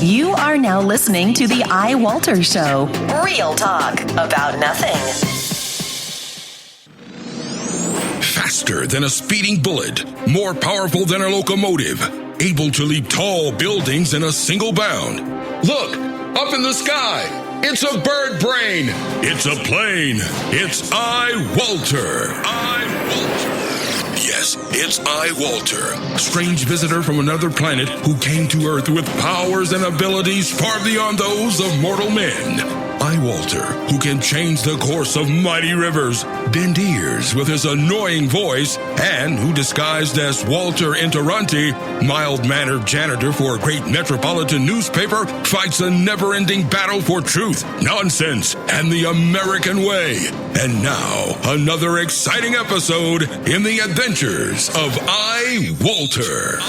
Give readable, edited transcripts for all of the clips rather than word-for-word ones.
You are now listening to the iWalter Show. Real talk about nothing. Faster than a speeding bullet, more powerful than a locomotive, able to leap tall buildings in a single bound. Look, up in the sky. It's a bird brain. It's a plane. It's iWalter. Yes, it's iWalter, strange visitor from another planet who came to Earth with powers and abilities far beyond those of mortal men. iWalter, who can change the course of mighty rivers, bend ears with his annoying voice, and who disguised as Walter Interranti, mild-mannered janitor for a great metropolitan newspaper, fights a never-ending battle for truth, nonsense, and the American way. And now, another exciting episode in the adventures of iWalter.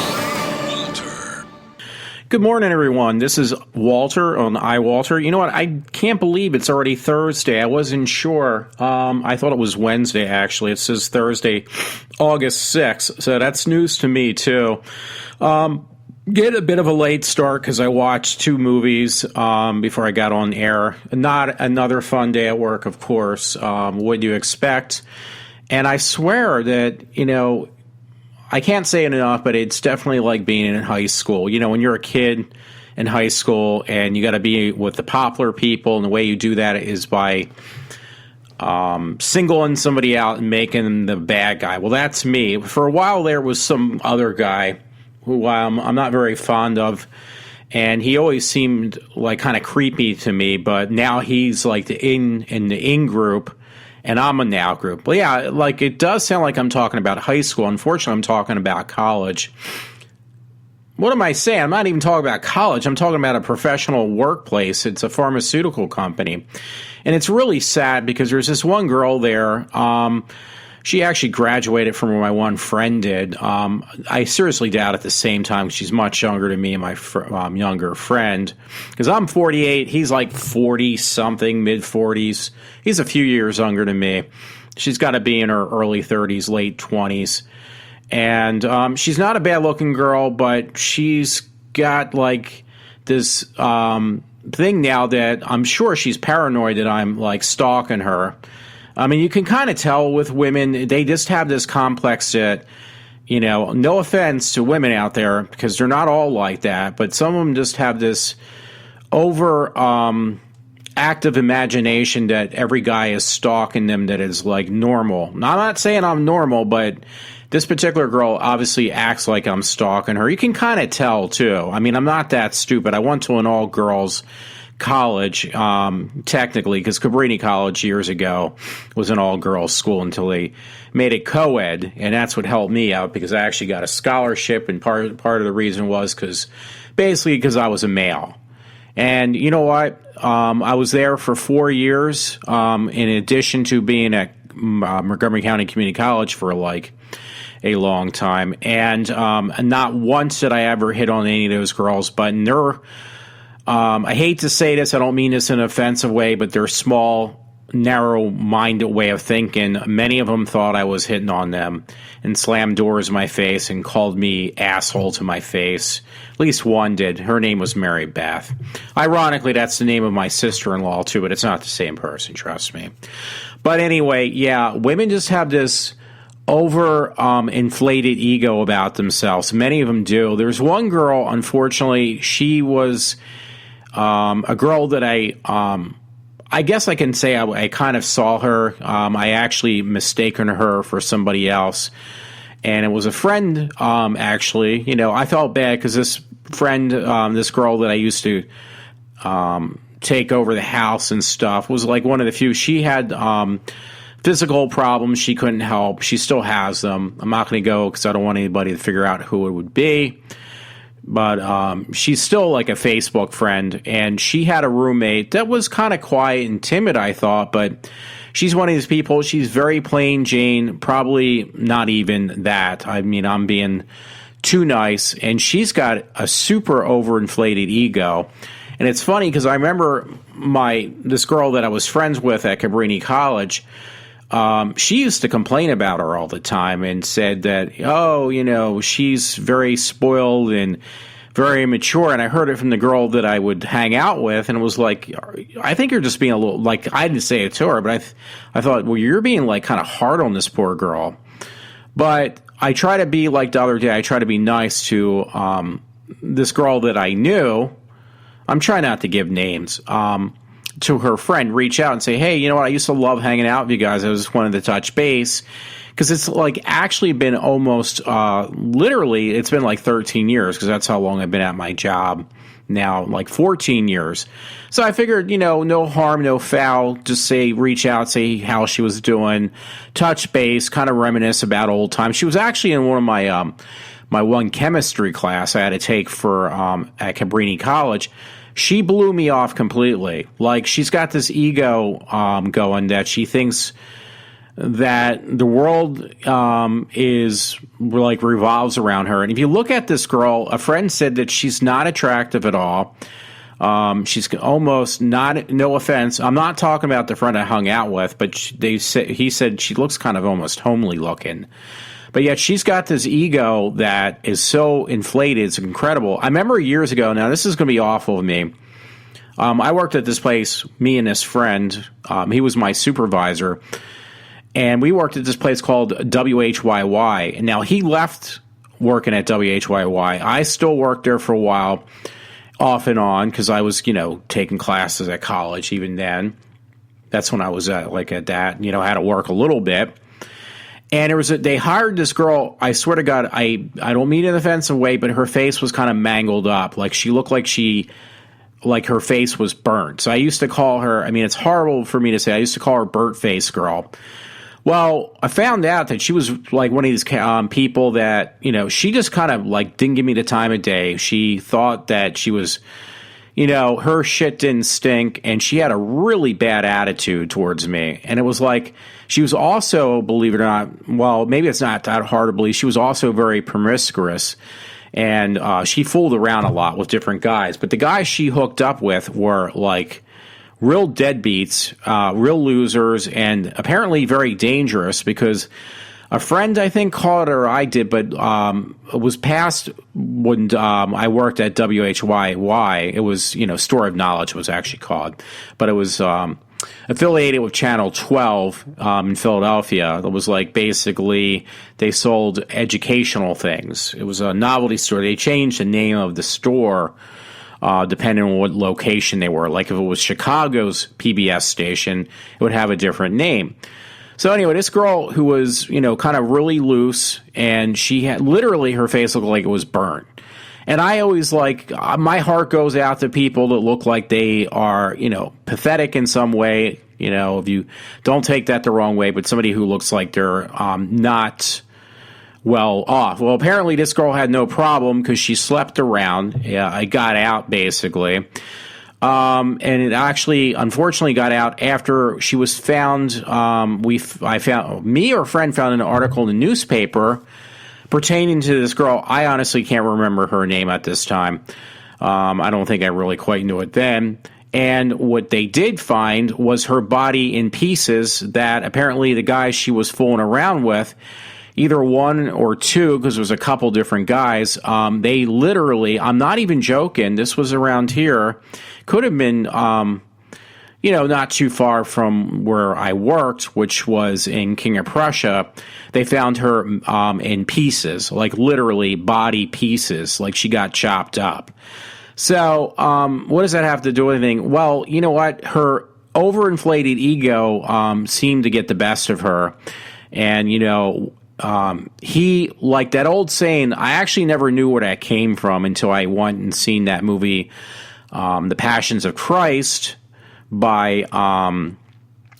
Good morning, everyone. This is Walter on iWalter. You know what? I can't believe it's already Thursday. I wasn't sure. I thought it was Wednesday, actually. It says Thursday, August 6th. So that's news to me, too. Get a bit of a late start because I watched two movies before I got on air. Not another fun day at work, of course. What do you expect? And I swear that, I can't say it enough, but it's definitely like being in high school. When you're a kid in high school and you got to be with the popular people, and the way you do that is by singling somebody out and making them the bad guy. Well, that's me. For a while there was some other guy who I'm not very fond of, and he always seemed like kind of creepy to me, but now he's like in the in group. And I'm a now group. But yeah, like it does sound like I'm talking about high school. Unfortunately, I'm talking about college. What am I saying? I'm not even talking about college. I'm talking about a professional workplace. It's a pharmaceutical company. And it's really sad because there's this one girl there. She actually graduated from where my one friend did. I seriously doubt at the same time she's much younger than me and my younger friend. Because I'm 48. He's like 40-something, mid-40s. He's a few years younger than me. She's got to be in her early 30s, late 20s. And she's not a bad-looking girl, but she's got like this thing now that I'm sure she's paranoid that I'm like stalking her. I mean, you can kind of tell with women, they just have this complex that, no offense to women out there, because they're not all like that, but some of them just have this over active imagination that every guy is stalking them that is like normal. Now, I'm not saying I'm normal, but this particular girl obviously acts like I'm stalking her. You can kind of tell, too. I mean, I'm not that stupid. I went to an all-girls college, technically, because Cabrini College years ago was an all-girls school until they made it co-ed, and that's what helped me out because I actually got a scholarship, and part of the reason was because I was a male. And you know what? I was there for 4 years, in addition to being at Montgomery County Community College for like a long time, and not once did I ever hit on any of those girls, but they're I hate to say this, I don't mean this in an offensive way, but they're small, narrow-minded way of thinking. Many of them thought I was hitting on them and slammed doors in my face and called me asshole to my face. At least one did. Her name was Mary Beth. Ironically, that's the name of my sister-in-law, too, but it's not the same person, trust me. But anyway, yeah, women just have this inflated ego about themselves. Many of them do. There's one girl, unfortunately, she was a girl that I guess I can say I kind of saw her. I actually mistaken her for somebody else. And it was a friend, actually. I felt bad because this friend, this girl that I used to take over the house and stuff, was like one of the few. She had physical problems she couldn't help. She still has them. I'm not going to go because I don't want anybody to figure out who it would be. But she's still like a Facebook friend, and she had a roommate that was kind of quiet and timid, I thought, but she's one of these people. She's very plain Jane, probably not even that. I mean, I'm being too nice, and she's got a super overinflated ego. And it's funny because I remember this girl that I was friends with at Cabrini College. She used to complain about her all the time and said that, she's very spoiled and very immature. And I heard it from the girl that I would hang out with, and it was like, I think you're just being a little, like, I didn't say it to her, but I thought, well, you're being like kind of hard on this poor girl. But I try to be like the other day, I try to be nice to this girl that I knew. I'm trying not to give names. To her friend, reach out and say, hey, you know what? I used to love hanging out with you guys. I just wanted to touch base. Because it's like actually been almost, literally, it's been like 13 years, because that's how long I've been at my job now, like 14 years. So I figured, no harm, no foul, just reach out, say how she was doing, touch base, kind of reminisce about old times. She was actually in one of my, my one chemistry class I had to take for, at Cabrini College. She blew me off completely. Like, she's got this ego, going that she thinks that the world is like revolves around her. And if you look at this girl, a friend said that she's not attractive at all. She's almost not, no offense, I'm not talking about the friend I hung out with, but he said she looks kind of almost homely looking. But yet she's got this ego that is so inflated, it's incredible. I remember years ago, now this is going to be awful of me, I worked at this place, me and this friend, he was my supervisor, and we worked at this place called WHYY. And now he left working at WHYY. I still worked there for a while, off and on, because I was, taking classes at college even then. That's when I was at that, had to work a little bit. And they hired this girl, I swear to God, I don't mean in an offensive way, but her face was kind of mangled up. Like, she looked like her face was burnt. So I used to call her, it's horrible for me to say, I used to call her burnt face girl. Well, I found out that she was like one of these people that, she just kind of like didn't give me the time of day. She thought that she was, her shit didn't stink, and she had a really bad attitude towards me. And it was like, she was also, believe it or not, well, maybe it's not that hard to believe, she was also very promiscuous. And she fooled around a lot with different guys. But the guys she hooked up with were like real deadbeats, real losers, and apparently very dangerous, because a friend, I think, called it, or I did, but it was past when I worked at WHYY. It was, Store of Knowledge was actually called. But it was affiliated with Channel 12 in Philadelphia. It was like basically they sold educational things. It was a novelty store. They changed the name of the store depending on what location they were. Like if it was Chicago's PBS station, it would have a different name. So anyway, this girl who was, kind of really loose, and she had literally her face looked like it was burnt. And I always my heart goes out to people that look like they are, pathetic in some way. If you don't take that the wrong way, but somebody who looks like they're not well off. Well, apparently this girl had no problem because she slept around. Yeah, I got out basically. And it actually, unfortunately, got out after she was found. Me or a friend found an article in the newspaper pertaining to this girl. I honestly can't remember her name at this time. I don't think I really quite knew it then. And what they did find was her body in pieces that apparently the guys she was fooling around with, either one or two, because there was a couple different guys, they literally, I'm not even joking, this was around here, could have been, not too far from where I worked, which was in King of Prussia. They found her in pieces, like literally body pieces, like she got chopped up. So what does that have to do with anything? Well, you know what? Her overinflated ego seemed to get the best of her. And, he, like that old saying, I actually never knew where that came from until I went and seen that movie, The Passions of Christ, by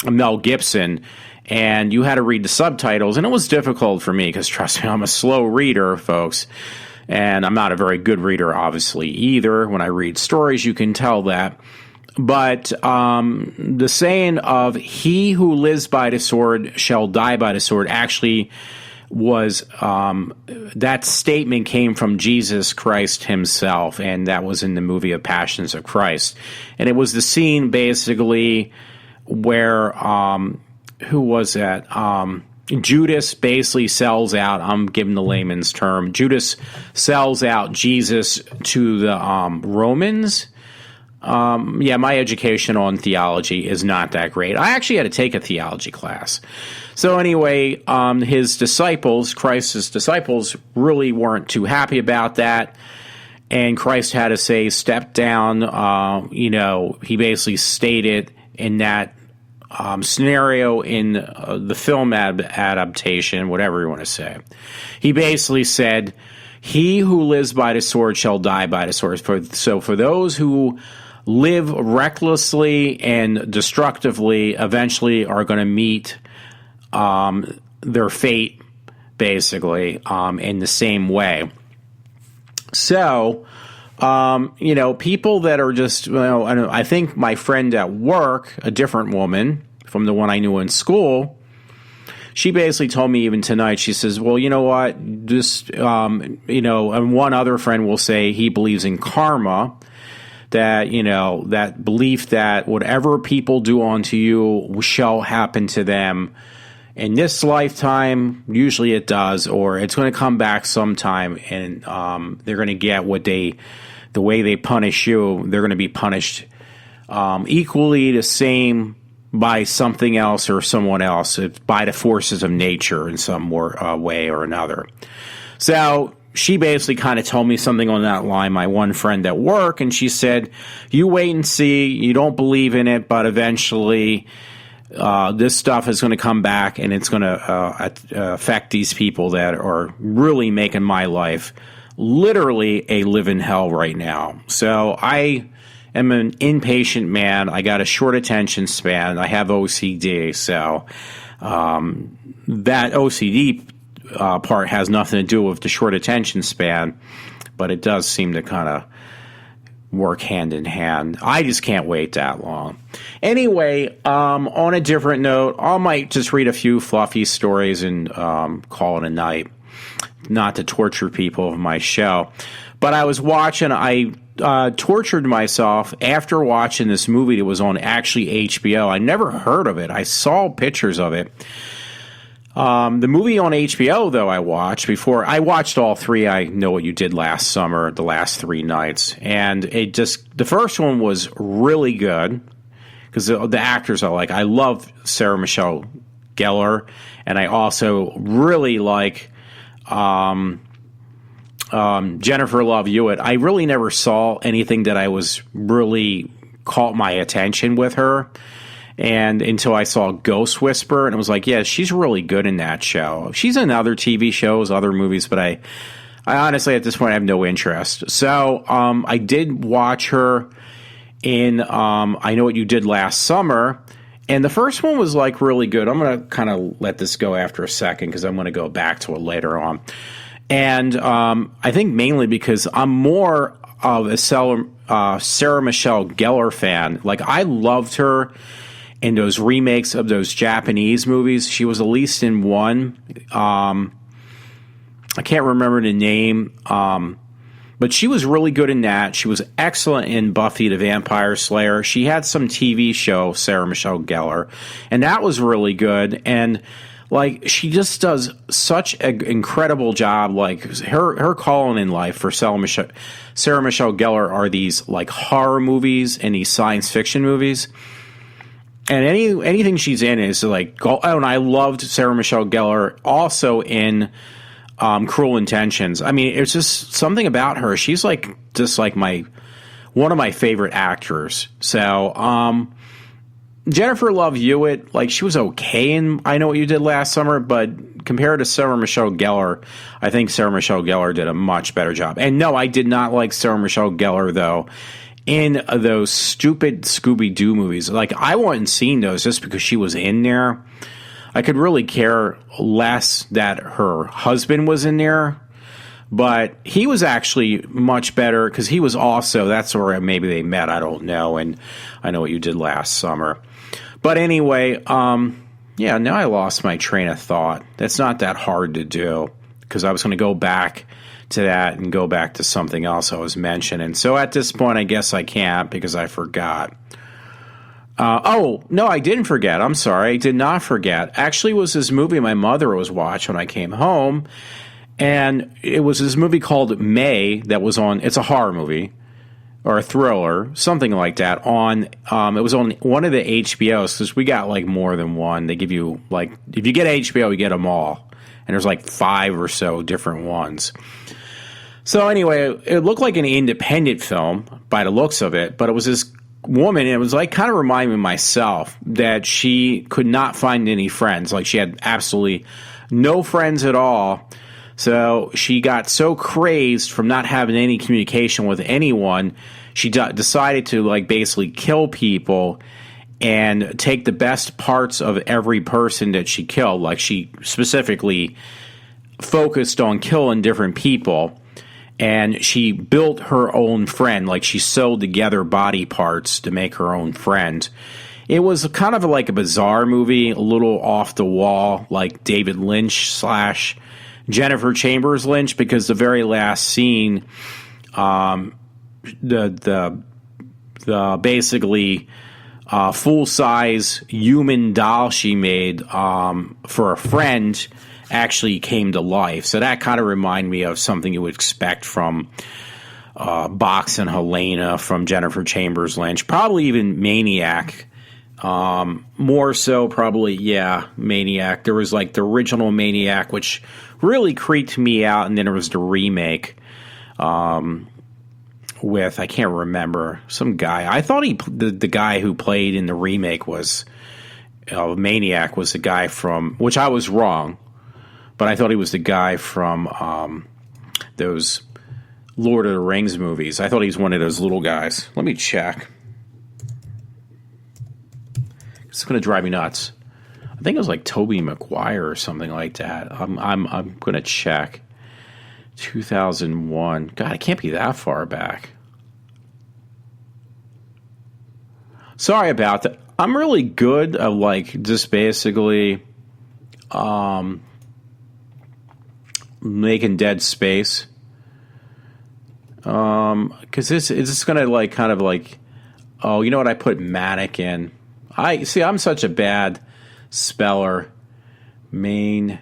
Mel Gibson, and you had to read the subtitles, and it was difficult for me because, trust me, I'm a slow reader, folks, and I'm not a very good reader, obviously, either. When I read stories, you can tell that. But the saying of he who lives by the sword shall die by the sword actually was that statement came from Jesus Christ himself, and that was in the movie of Passions of Christ. And it was the scene basically where who was that? Judas basically sells out. I'm giving the layman's term. Judas sells out Jesus to the Romans. Yeah, my education on theology is not that great. I actually had to take a theology class. So anyway, his disciples, Christ's disciples, really weren't too happy about that. And Christ had to say, step down. He basically stated in that scenario in the film adaptation, whatever you want to say. He basically said, he who lives by the sword shall die by the sword. So for those who live recklessly and destructively eventually are going to meet their fate, basically, in the same way. So, people that are just, I think my friend at work, a different woman from the one I knew in school, she basically told me even tonight, she says, well, you know what, just, and one other friend will say he believes in karma, that, that belief that whatever people do unto you shall happen to them in this lifetime. Usually it does, or it's going to come back sometime, and they're going to get the way they punish you, they're going to be punished equally the same by something else or someone else, by the forces of nature in some way or another. So she basically kind of told me something on that line, my one friend at work, and she said, you wait and see, you don't believe in it, but eventually this stuff is going to come back, and it's going to affect these people that are really making my life literally a living hell right now. So I am an impatient man. I got a short attention span. I have OCD. So that OCD part has nothing to do with the short attention span, but it does seem to kind of work hand in hand. I just can't wait that long. Anyway, on a different note, I might just read a few fluffy stories and call it a night. Not to torture people of my show. But I was watching, I tortured myself after watching this movie that was on actually HBO. I never heard of it. I saw pictures of it. The movie on HBO, though, I watched all three. I Know What You Did Last Summer, the last 3 nights. And the first one was really good because the actors are like, I love Sarah Michelle Gellar, and I also really like Jennifer Love Hewitt. I really never saw anything that I was really caught my attention with her, and until I saw Ghost Whisperer, and it was like, yeah, she's really good in that show. She's in other TV shows, other movies, but I honestly at this point I have no interest. So I did watch her in I Know What You Did Last Summer. And the first one was like really good. I'm going to kind of let this go after a second because I'm going to go back to it later on. And I think mainly because I'm more of a Sarah Michelle Gellar fan. Like, I loved her in those remakes of those Japanese movies. She was at least in one. I can't remember the name. But she was really good in that. She was excellent in Buffy the Vampire Slayer. She had some TV show, Sarah Michelle Gellar, and that was really good. And like, she just does such an incredible job. Like, her calling in life for Sarah Michelle Gellar are these like horror movies and these science fiction movies. And anything she's in is like, oh, and I loved Sarah Michelle Gellar also in Cruel Intentions. I mean, it's just something about her. She's like just like one of my favorite actors. So Jennifer Love Hewitt, like, she was okay in I Know What You Did Last Summer, but compared to Sarah Michelle Gellar, I think Sarah Michelle Gellar did a much better job. And no, I did not like Sarah Michelle Gellar though in those stupid Scooby-Doo movies. Like, I wasn't seeing those just because she was in there. I could really care less that her husband was in there, but he was actually much better because he was also, that's where maybe they met, I don't know, and I Know What You Did Last Summer. But anyway, yeah, now I lost my train of thought. That's not that hard to do because I was going to go back to that and go back to something else I was mentioning. So at this point, I guess I can't because I forgot. Oh, no, I didn't forget. I'm sorry. I did not forget. Actually, it was this movie my mother was watching when I came home. And it was this movie called May that was on, it's a horror movie or a thriller, something like that. It was on one of the HBOs because we got like more than one. They give you like, if you get HBO, you get them all. And there's like 5 or so different ones. So anyway, it looked like an independent film by the looks of it, but it was this woman, and it was like kind of reminding me of myself that she could not find any friends. Like she had absolutely no friends at all. So she got so crazed from not having any communication with anyone, she decided to like basically kill people and take the best parts of every person that she killed. Like she specifically focused on killing different people. And she built her own friend, like she sewed together body parts to make her own friend. It was kind of like a bizarre movie, a little off the wall, like David Lynch / Jennifer Chambers Lynch, because the very last scene, the basically full size human doll she made for a friend actually came to life. So that kind of reminded me of something you would expect from Box and Helena from Jennifer Chambers Lynch. Probably even Maniac. More so probably, yeah, Maniac. There was like the original Maniac, which really creeped me out, and then there was the remake with, I can't remember, some guy. I thought the guy who played in the remake was Maniac was the guy from, which I was wrong. But I thought he was the guy from those Lord of the Rings movies. I thought he was one of those little guys. Let me check. It's going to drive me nuts. I think it was like Tobey Maguire or something like that. I'm going to check. 2001. God, it can't be that far back. Sorry about that. I'm really good at like just basically making dead space, because it's gonna like kind of like, oh, you know what, I put manic in. I'm such a bad speller. Main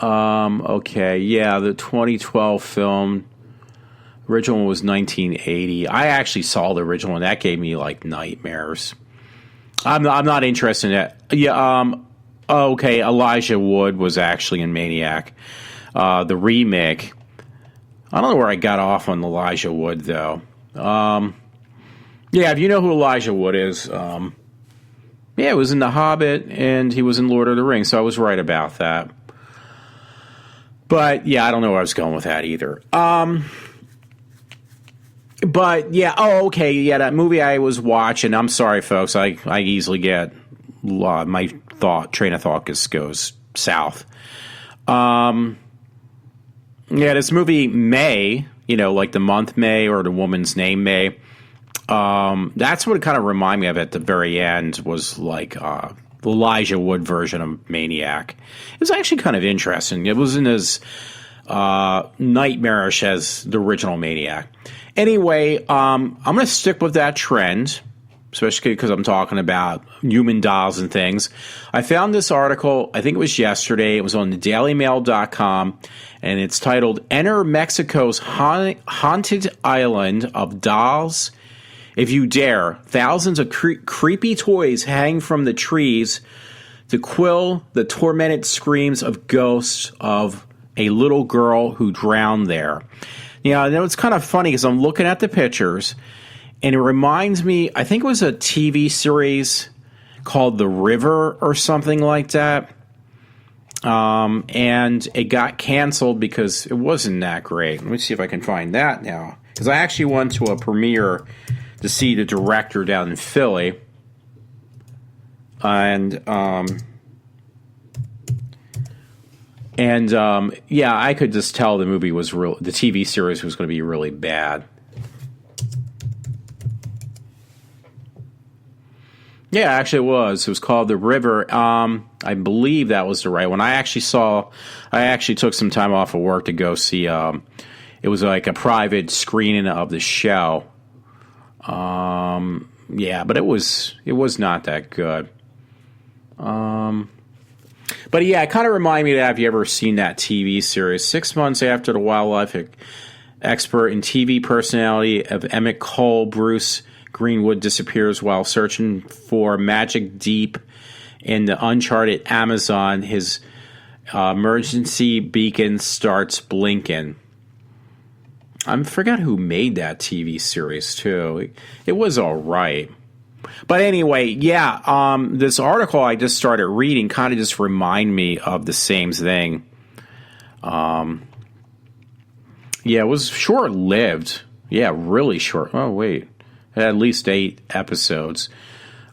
okay, yeah, the 2012 film. Original one was 1980. I actually saw the original one. That gave me like nightmares. I'm not interested in that. Yeah. Okay. Elijah Wood was actually in Maniac. The remake. I don't know where I got off on Elijah Wood though. Yeah. If you know who Elijah Wood is, yeah, it was in The Hobbit and he was in Lord of the Rings, so I was right about that. But yeah, I don't know where I was going with that either. But yeah, okay, yeah, that movie I was watching. I'm sorry, folks. I easily get my train of thought goes south. Yeah, this movie May, like the month May or the woman's name May. That's what it kind of reminded me of at the very end, was like the Elijah Wood version of Maniac. It was actually kind of interesting. It wasn't as nightmarish as the original Maniac. Anyway, I'm going to stick with that trend, especially because I'm talking about human dolls and things. I found this article, I think it was yesterday. It was on thedailymail.com, and it's titled, Enter Mexico's Haunted Island of Dolls If You Dare. Thousands of creepy toys hang from the trees to quell the tormented screams of ghosts of a little girl who drowned there. Yeah, it's kind of funny because I'm looking at the pictures, and it reminds me, I think it was a TV series called The River or something like that. And it got canceled because it wasn't that great. Let me see if I can find that now. Because I actually went to a premiere to see the director down in Philly. And yeah, I could just tell the movie was the TV series was going to be really bad. Yeah, actually it was. It was called The River. I believe that was the right one. I actually took some time off of work to go see it was like a private screening of the show. Yeah, but it was not that good. But yeah, it kind of reminded me of that. Have you ever seen that TV series? 6 months after the wildlife expert and TV personality of Emmett Cole, Bruce Greenwood disappears while searching for magic deep in the uncharted Amazon. His emergency beacon starts blinking. I forgot who made that TV series, too. It was all right. But anyway, yeah, this article I just started reading kind of just remind me of the same thing. Yeah, it was short-lived. Yeah, really short. Oh, wait. It had at least 8 episodes.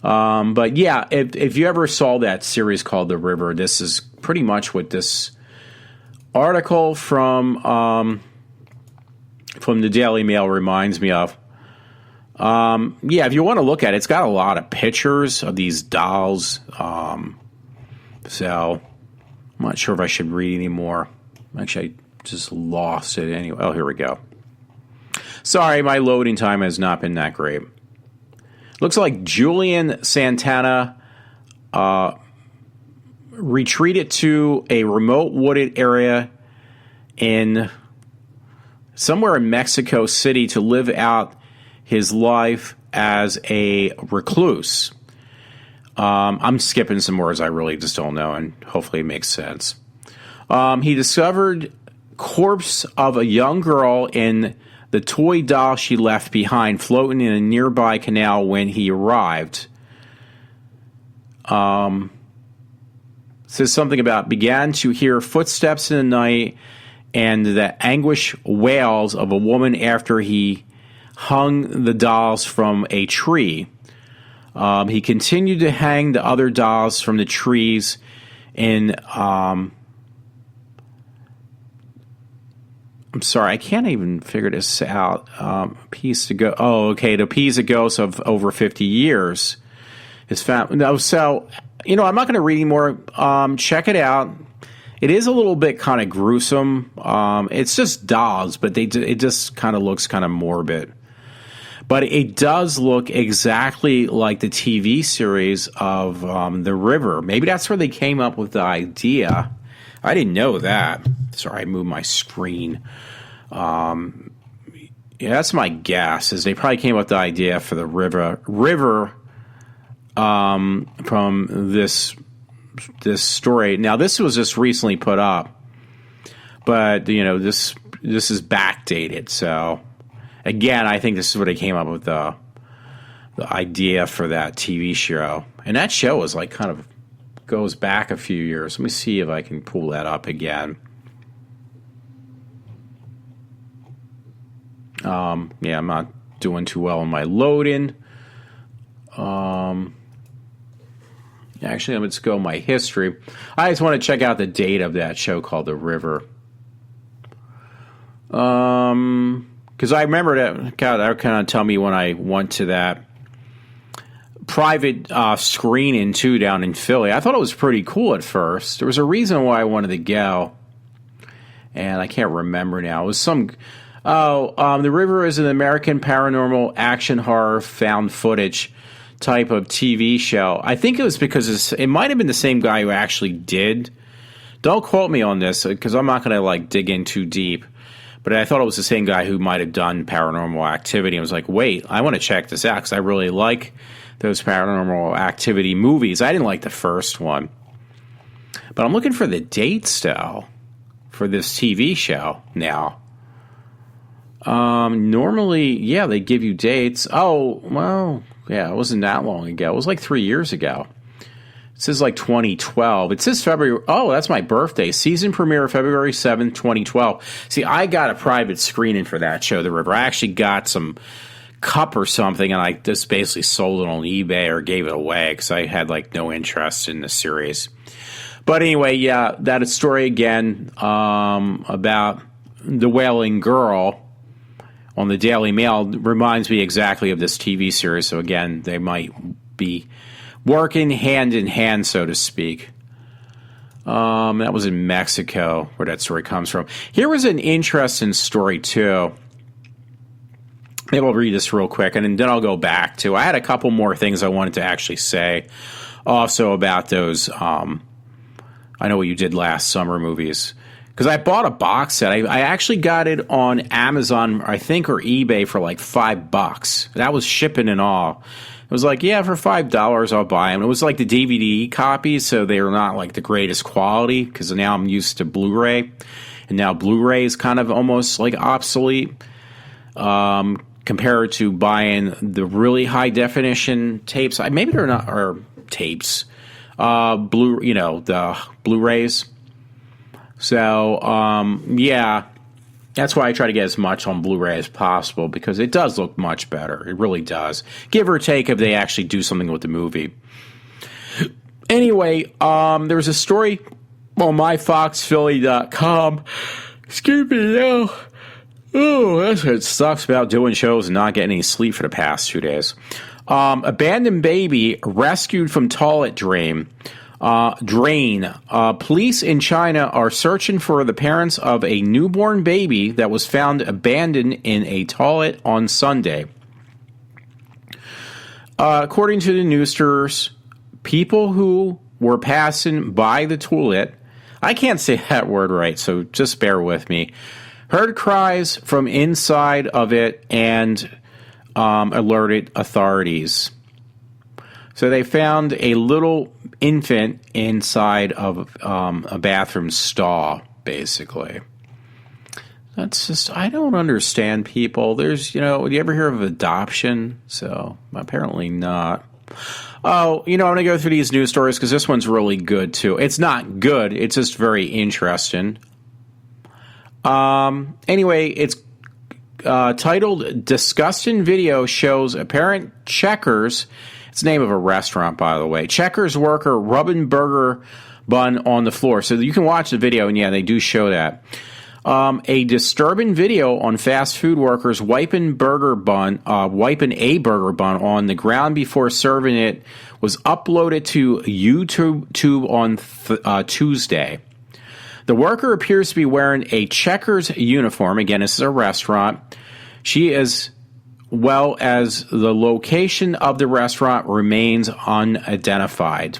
But yeah, if you ever saw that series called The River, this is pretty much what this article from the Daily Mail reminds me of. Yeah, if you want to look at it, it's got a lot of pictures of these dolls. So I'm not sure if I should read any more. Actually, I just lost it anyway. Oh, here we go. Sorry, my loading time has not been that great. Looks like Julian Santana retreated to a remote wooded area in somewhere in Mexico City to live out his life as a recluse. I'm skipping some words I really just don't know, and hopefully it makes sense. He discovered corpse of a young girl in the toy doll she left behind floating in a nearby canal when he arrived. Says something about began to hear footsteps in the night and the anguish wails of a woman after he hung the dolls from a tree. He continued to hang the other dolls from the trees in I'm sorry, I can't even figure this out. Piece to go. Oh, okay. To appease a ghost of over 50 years. His no, so I'm not going to read anymore. Check it out. It is a little bit kind of gruesome. It's just dolls, but it just kind of looks kind of morbid. But it does look exactly like the TV series of The River. Maybe that's where they came up with the idea. I didn't know that. Sorry, I moved my screen. Yeah, that's my guess. Is they probably came up with the idea for the river from this story. Now, this was just recently put up, but this is backdated. So, again, I think this is where they came up with the idea for that TV show, and that show is like kind of goes back a few years. Let me see if I can pull that up again. Yeah, I'm not doing too well in my loading. Actually, let's go my history. I just want to check out the date of that show called The River. Because I remember that, God, that kind of tell me when I went to that private screening, too, down in Philly. I thought it was pretty cool at first. There was a reason why I wanted to go, and I can't remember now. It was some... The River is an American paranormal action horror found footage type of TV show. I think it was because it might have been the same guy who actually did. Don't quote me on this because I'm not going to dig in too deep. But I thought it was the same guy who might have done Paranormal Activity. I was like, wait, I want to check this out because I really like those Paranormal Activity movies. I didn't like the first one. But I'm looking for the dates still for this TV show now. Normally, yeah, they give you dates. Oh, well, yeah, it wasn't that long ago. It was like 3 years ago. It says like 2012. It says February. Oh, that's my birthday. Season premiere February 7th, 2012. See, I got a private screening for that show, The River. I actually got some cup or something, and I just basically sold it on eBay or gave it away because I had no interest in the series. But anyway, yeah, that story again about the Wailing Girl on the Daily Mail reminds me exactly of this TV series. So again, they might be working hand in hand, so to speak. That was in Mexico, where that story comes from. Here was an interesting story, too. Maybe I'll read this real quick, and then I'll go back to. I had a couple more things I wanted to actually say also about those I Know What You Did Last Summer movies. Because I bought a box set. I actually got it on Amazon, I think, or eBay for like $5. That was shipping and all. It was like, yeah, for $5 I'll buy them. It was like the DVD copies, so they were not like the greatest quality, because now I'm used to Blu-ray. And now Blu-ray is kind of almost like obsolete compared to buying the really high definition tapes. Maybe they're not, or tapes. The Blu-rays. So, yeah, that's why I try to get as much on Blu-ray as possible, because it does look much better. It really does. Give or take if they actually do something with the movie. Anyway, there was a story on myfoxphilly.com. Excuse me, oh, that's what sucks about doing shows and not getting any sleep for the past 2 days. Abandoned baby rescued from toilet drain. Police in China are searching for the parents of a newborn baby that was found abandoned in a toilet on Sunday. According to the newsters, people who were passing by the toilet, I can't say that word right, so just bear with me, heard cries from inside of it and alerted authorities. So they found a little infant inside of a bathroom stall, basically. That's just, I don't understand people. There's, do you ever hear of adoption? So apparently not. Oh, I'm going to go through these news stories because this one's really good, too. It's not good. It's just very interesting. Anyway, it's titled Disgusting Video Shows Apparent Checkers. It's the name of a restaurant, by the way. Checkers worker rubbing burger bun on the floor. So you can watch the video, and yeah, they do show that. A disturbing video on fast food workers wiping a burger bun on the ground before serving it was uploaded to YouTube on Tuesday. The worker appears to be wearing a Checkers uniform. Again, this is a restaurant. She is, well as the location of the restaurant remains unidentified.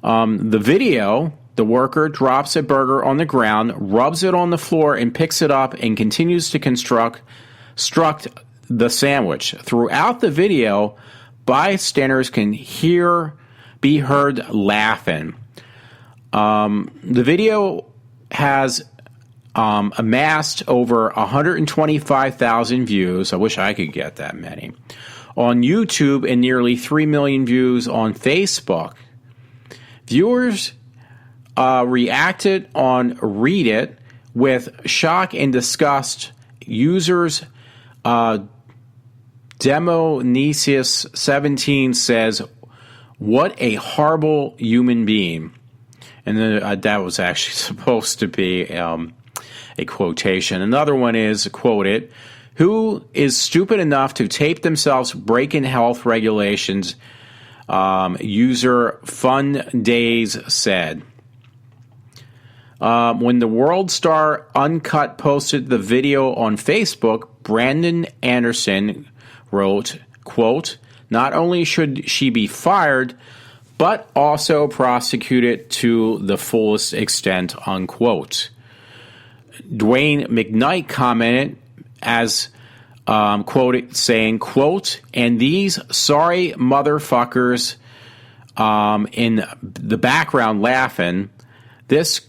The video, the worker drops a burger on the ground, rubs it on the floor, and picks it up and continues to construct the sandwich. Throughout the video, bystanders can be heard laughing. The video has amassed over 125,000 views. I wish I could get that many. On YouTube and nearly 3 million views on Facebook. Viewers reacted on Reddit with shock and disgust. Users Demonesius17 says, "What a horrible human being." And then that was actually supposed to be a quotation. Another one is quoted, "Who is stupid enough to tape themselves breaking health regulations?" User Fun Days said. When the World Star Uncut posted the video on Facebook, Brandon Anderson wrote, quote, "Not only should she be fired, but also prosecuted to the fullest extent," unquote. Dwayne McKnight commented as quoted saying, quote, "And these sorry motherfuckers in the background laughing. This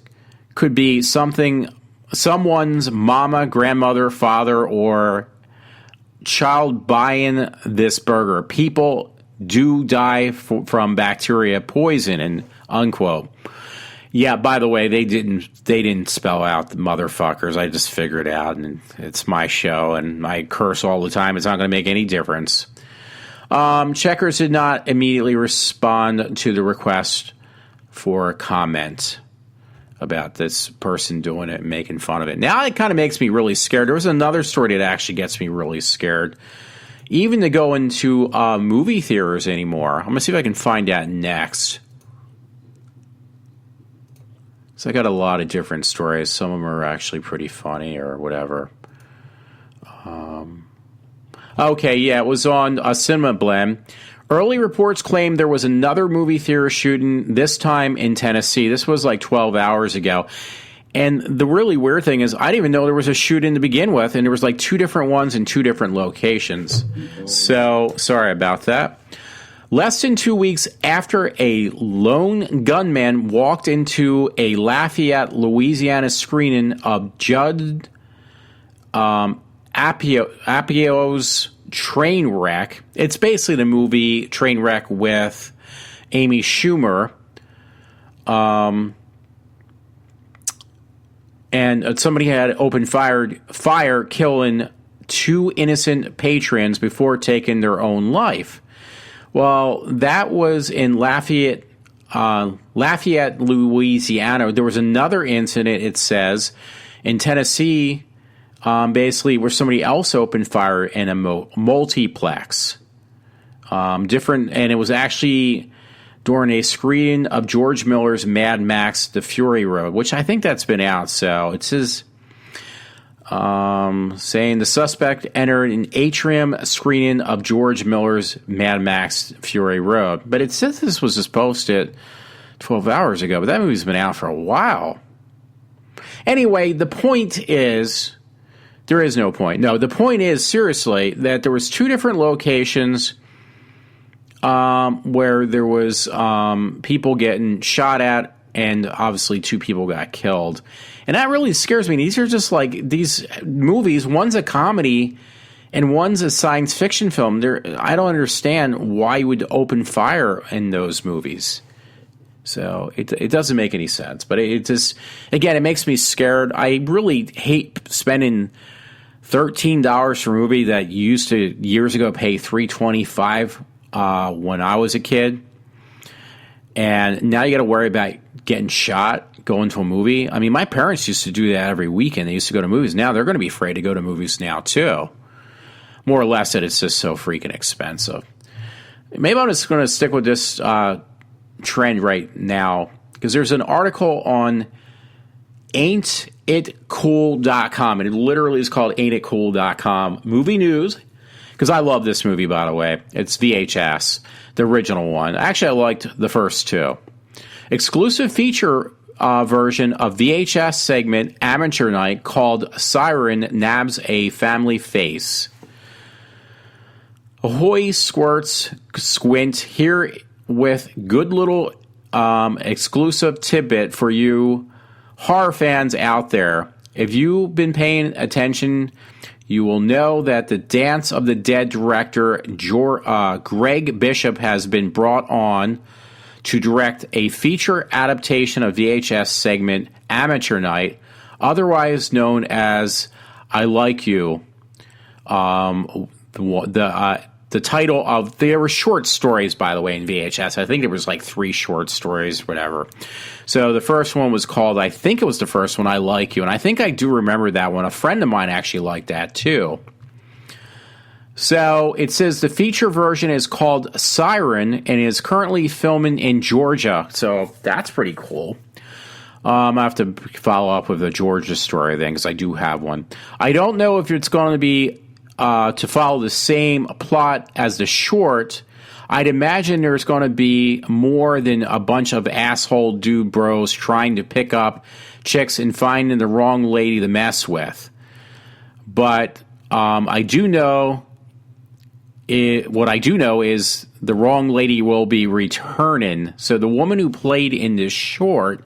could be someone's mama, grandmother, father, or child buying this burger. People do die from bacteria poisoning," unquote. Yeah, by the way, they didn't spell out the motherfuckers. I just figured it out, and it's my show, and I curse all the time. It's not going to make any difference. Checkers did not immediately respond to the request for a comment about this person doing it and making fun of it. Now it kind of makes me really scared. There was another story that actually gets me really scared, even to go into movie theaters anymore. I'm going to see if I can find that next. So I got a lot of different stories. Some of them are actually pretty funny or whatever. Okay, yeah, it was on a Cinema Blend. Early reports claimed there was another movie theater shooting, this time in Tennessee. This was like 12 hours ago. And the really weird thing is I didn't even know there was a shooting to begin with, and there was like 2 different ones in 2 different locations. So, sorry about that. Less than 2 weeks after a lone gunman walked into a Lafayette, Louisiana screening of Judd Apato's Trainwreck. It's basically the movie Trainwreck with Amy Schumer. And somebody had opened fire, killing 2 innocent patrons before taking their own life. Well, that was in Lafayette, Louisiana. There was another incident, it says, in Tennessee, basically where somebody else opened fire in a multiplex. And it was actually during a screening of George Miller's Mad Max: The Fury Road, which I think that's been out. So it says, saying the suspect entered an atrium screening of George Miller's Mad Max: Fury Road. But it says this was just posted 12 hours ago, but that movie's been out for a while. Anyway, the point is, there is no point. No, the point is, seriously, that there was 2 different locations where there was people getting shot at, and obviously 2 people got killed. And that really scares me. These are just like these movies. One's a comedy and one's a science fiction film. I don't understand why you would open fire in those movies. So it doesn't make any sense. But it just, again, it makes me scared. I really hate spending $13 for a movie that you used to years ago pay $3.25 when I was a kid. And now you got to worry about getting shot going to a movie. I mean, my parents used to do that every weekend. They used to go to movies. Now they're going to be afraid to go to movies now too. More or less that it's just so freaking expensive. Maybe I'm just going to stick with this trend right now, because there's an article on ain'titcool.com, and it literally is called ain'titcool.com. Movie news, because I love this movie, by the way. It's VHS, the original one. Actually, I liked the first 2. Exclusive feature version of VHS segment Amateur Night called Siren Nabs a Family Face. Ahoy, squirts, squint, here with good little exclusive tidbit for you horror fans out there. If you've been paying attention, you will know that the Dance of the Dead director Greg Bishop has been brought on to direct a feature adaptation of VHS segment Amateur Night, otherwise known as I Like You. The title of, there were short stories, by the way, in VHS. I think there was like 3 short stories, whatever. So the first one was called, I think it was the first one, I Like You. And I think I do remember that one. A friend of mine actually liked that too. So it says the feature version is called Siren and is currently filming in Georgia. So that's pretty cool. I have to follow up with the Georgia story then, because I do have one. I don't know if it's going to be to follow the same plot as the short. I'd imagine there's going to be more than a bunch of asshole dude bros trying to pick up chicks and finding the wrong lady to mess with. But I do know... what I do know is the wrong lady will be returning. So the woman who played in this short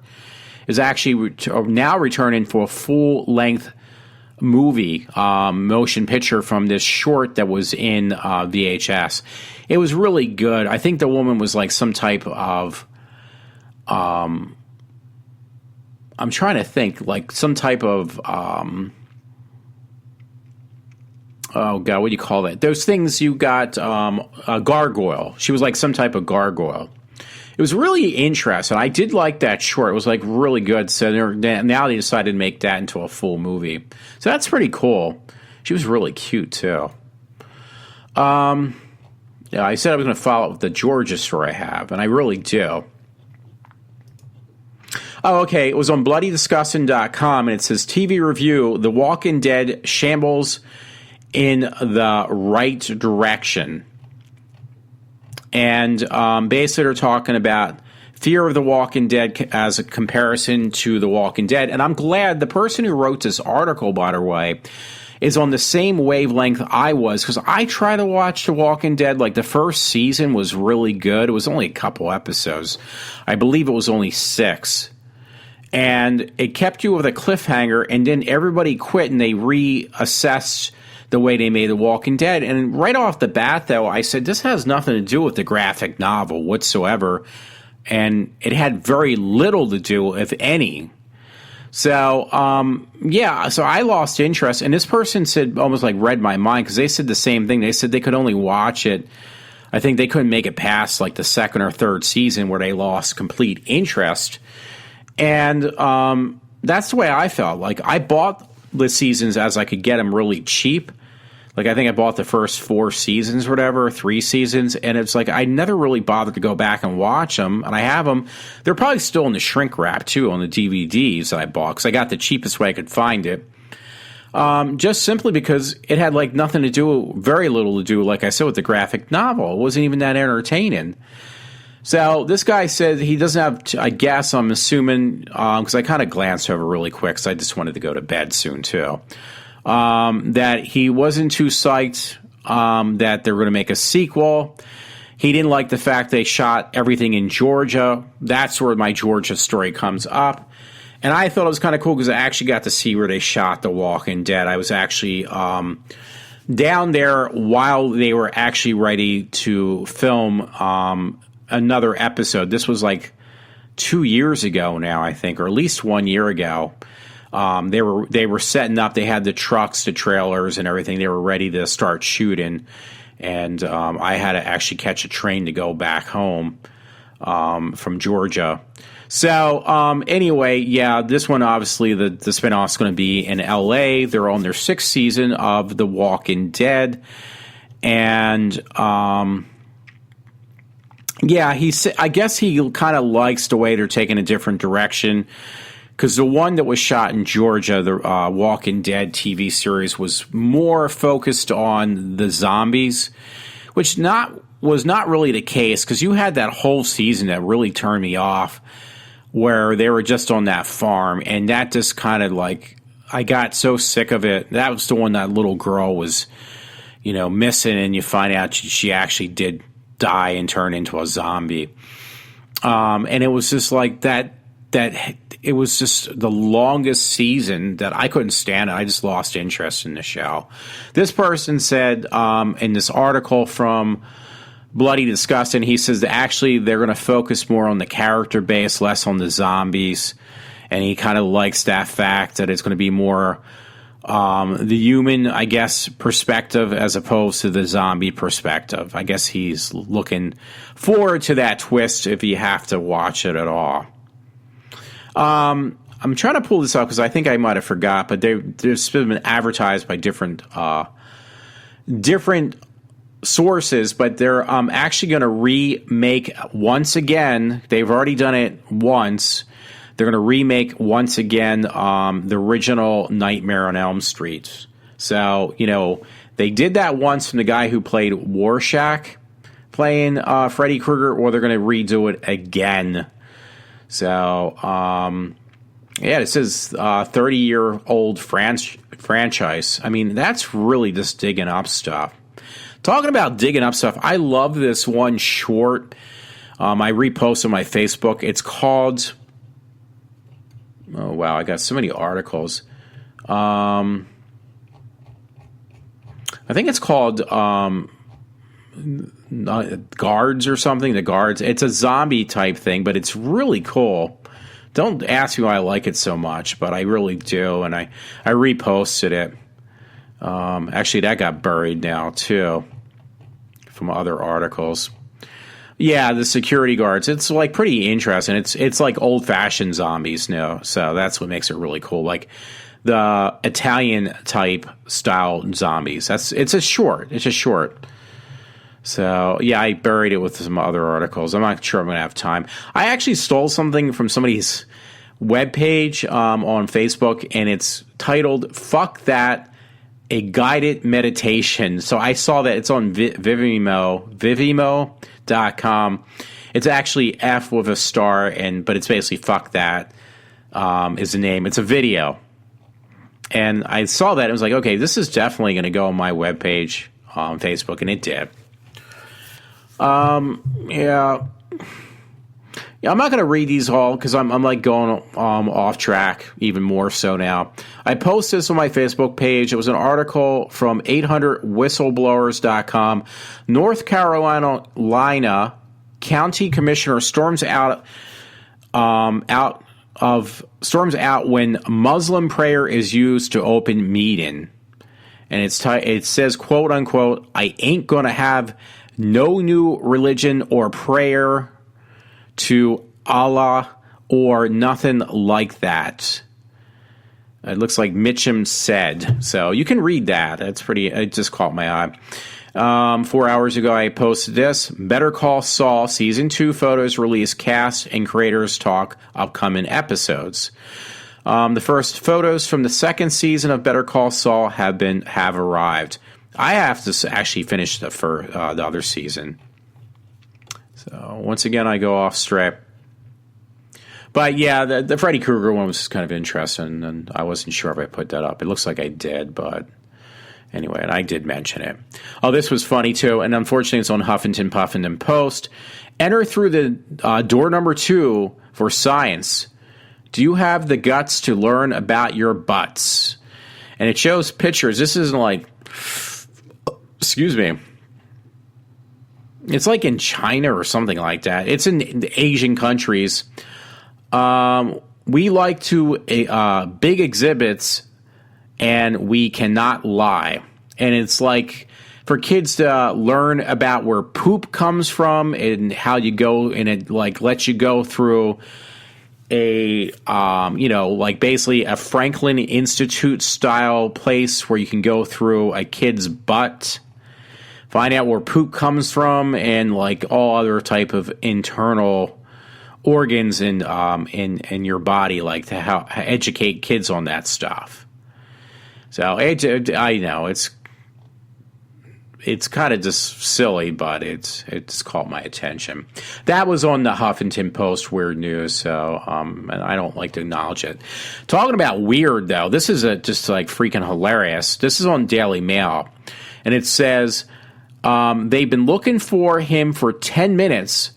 is actually now returning for a full-length movie, motion picture from this short that was in VHS. It was really good. I think the woman was like some type of... I'm trying to think, like some type of... oh, God, what do you call that? Those things you got, a gargoyle. She was like some type of gargoyle. It was really interesting. I did like that short. It was like really good. So now they decided to make that into a full movie. So that's pretty cool. She was really cute, too. Yeah, I said I was going to follow up with the Georgia story I have, and I really do. Oh, okay. It was on bloodydisgusting.com, and it says TV review: The Walking Dead shambles in the right direction. And basically, they're talking about Fear of the Walking Dead as a comparison to The Walking Dead. And I'm glad the person who wrote this article, by the way, is on the same wavelength I was, because I try to watch The Walking Dead. Like, the first season was really good. It was only a couple episodes. I believe it was only 6. And it kept you with a cliffhanger, and then everybody quit and they reassessed the way they made The Walking Dead. And right off the bat, though, I said, this has nothing to do with the graphic novel whatsoever. And it had very little to do, if any. So, so I lost interest. And this person said, almost like read my mind, because they said the same thing. They said they could only watch it. I think they couldn't make it past like the second or third season where they lost complete interest. And that's the way I felt. Like, I bought the seasons as I could get them really cheap. Like, I think I bought the first 4 seasons or whatever, 3 seasons, and it's like I never really bothered to go back and watch them, and I have them. They're probably still in the shrink wrap, too, on the DVDs that I bought, because I got the cheapest way I could find it. Just simply because it had, like, nothing to do, very little to do, like I said, with the graphic novel. It wasn't even that entertaining. So this guy said he doesn't have, I guess, I'm assuming, because I kind of glanced over really quick, because I just wanted to go to bed soon, too. That he wasn't too psyched that they were going to make a sequel. He didn't like the fact they shot everything in Georgia. That's where my Georgia story comes up. And I thought it was kind of cool because I actually got to see where they shot The Walking Dead. I was actually down there while they were actually ready to film another episode. This was like 2 years ago now, I think, or at least 1 year ago. They were setting up. They had the trucks, the trailers, and everything. They were ready to start shooting, and I had to actually catch a train to go back home from Georgia. So anyway, yeah, this one obviously the spinoff's going to be in L.A. They're on their 6th season of The Walking Dead, and I guess he kind of likes the way they're taking a different direction. Because the one that was shot in Georgia, the Walking Dead TV series, was more focused on the zombies, which was not really the case, because you had that whole season that really turned me off, where they were just on that farm, and that just kind of like, I got so sick of it. That was the one that little girl was, missing, and you find out she actually did die and turn into a zombie. And it was just like that it was just the longest season that I couldn't stand it. I just lost interest in the show. This person said in this article from Bloody Disgusting, he says that actually they're going to focus more on the character base, less on the zombies. And he kind of likes that fact that it's going to be more the human, I guess, perspective as opposed to the zombie perspective. I guess he's looking forward to that twist if you have to watch it at all. I'm trying to pull this up because I think I might have forgot, but there's been advertised by different sources, but they're actually going to remake once again. They've already done it once. They're going to remake once again the original Nightmare on Elm Street. So, they did that once from the guy who played Rorschach playing Freddy Krueger, or they're going to redo it again. So, it says 30-year-old franchise. I mean, that's really just digging up stuff. Talking about digging up stuff, I love this one short. I reposted on my Facebook. It's called... Oh, wow, I got so many articles. I think it's called Guards or something. The Guards. It's a zombie type thing, but it's really cool. Don't ask me why I like it so much, but I really do, and I reposted it. Actually, that got buried now, too, from other articles. Yeah, the security guards. It's like pretty interesting. It's like old-fashioned zombies now, so that's what makes it really cool. Like the Italian type style zombies. It's a short. So yeah, I buried it with some other articles. I'm not sure I'm going to have time. I actually stole something from somebody's webpage on Facebook, and it's titled "Fuck That," a guided meditation. So I saw that it's on Vivimo.com. It's actually F with a star, but it's basically "Fuck That" is the name. It's a video. And I saw that and was like, okay, this is definitely going to go on my webpage on Facebook, and it did. Yeah, I'm not going to read these all because I'm like going off track even more so now. I posted this on my Facebook page. It was an article from 800whistleblowers.com. North Carolina County Commissioner storms out when Muslim prayer is used to open meeting. And it says, quote unquote, "I ain't gonna have no new religion or prayer to Allah or nothing like that." It looks like Mitchum said. So you can read that. That's pretty, it just caught my eye. 4 hours ago, I posted this. Better Call Saul Season 2 photos released. Cast and creators talk upcoming episodes. The first photos from the second season of Better Call Saul have arrived. I have to actually finish the other season. So once again, I go off strip. But yeah, the Freddy Krueger one was kind of interesting, and I wasn't sure if I put that up. It looks like I did, but anyway, and I did mention it. Oh, this was funny too, and unfortunately it's on Huffington Puffington Post. Enter through the door number 2 for science. Do you have the guts to learn about your butts? And it shows pictures. This isn't like, excuse me, it's like in China or something like that. It's in the Asian countries. We like to big exhibits, and we cannot lie. And it's like for kids to learn about where poop comes from and how you go, and it like lets you go through a like basically a Franklin Institute style place where you can go through a kid's butt, find out where poop comes from, and like all other type of internal organs in your body, like to how educate kids on that stuff. So I know it's kind of just silly, but it's caught my attention. That was on the Huffington Post Weird News, so and I don't like to acknowledge it. Talking about weird, though, this is just like freaking hilarious. This is on Daily Mail, and it says they've been looking for him for 10 minutes,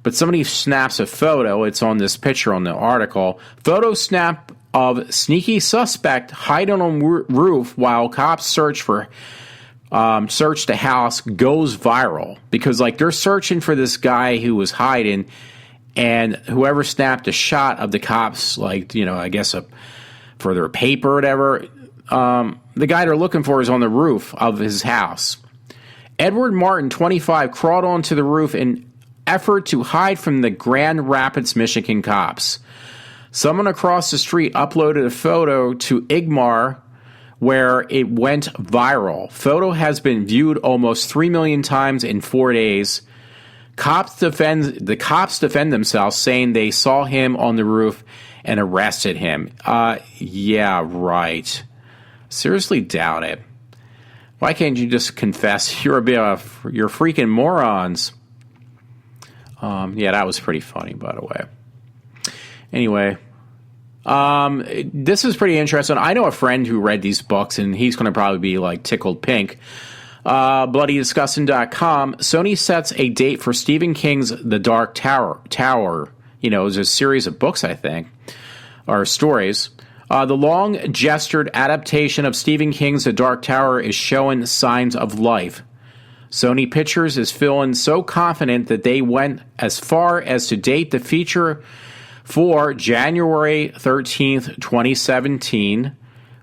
but somebody snaps a photo. It's on this picture on the article. Photo snap of sneaky suspect hiding on roof while cops search the house goes viral, because like they're searching for this guy who was hiding, and whoever snapped a shot of the cops, like, I guess for their paper or whatever, the guy they're looking for is on the roof of his house. Edward Martin, 25, crawled onto the roof in effort to hide from the Grand Rapids, Michigan cops. Someone across the street uploaded a photo to Igmar, where it went viral. Photo has been viewed almost 3 million times in 4 days. The cops defend themselves, saying they saw him on the roof and arrested him. Yeah, right. Seriously doubt it. Why can't you just confess you're freaking morons? Yeah, that was pretty funny, by the way. Anyway, this is pretty interesting. I know a friend who read these books, and he's going to probably be like tickled pink. BloodyDisgusting.com. Sony sets a date for Stephen King's The Dark Tower. It was a series of books, I think, or stories. The long-gestured adaptation of Stephen King's The Dark Tower is showing signs of life. Sony Pictures is feeling so confident that they went as far as to date the feature for January 13th, 2017,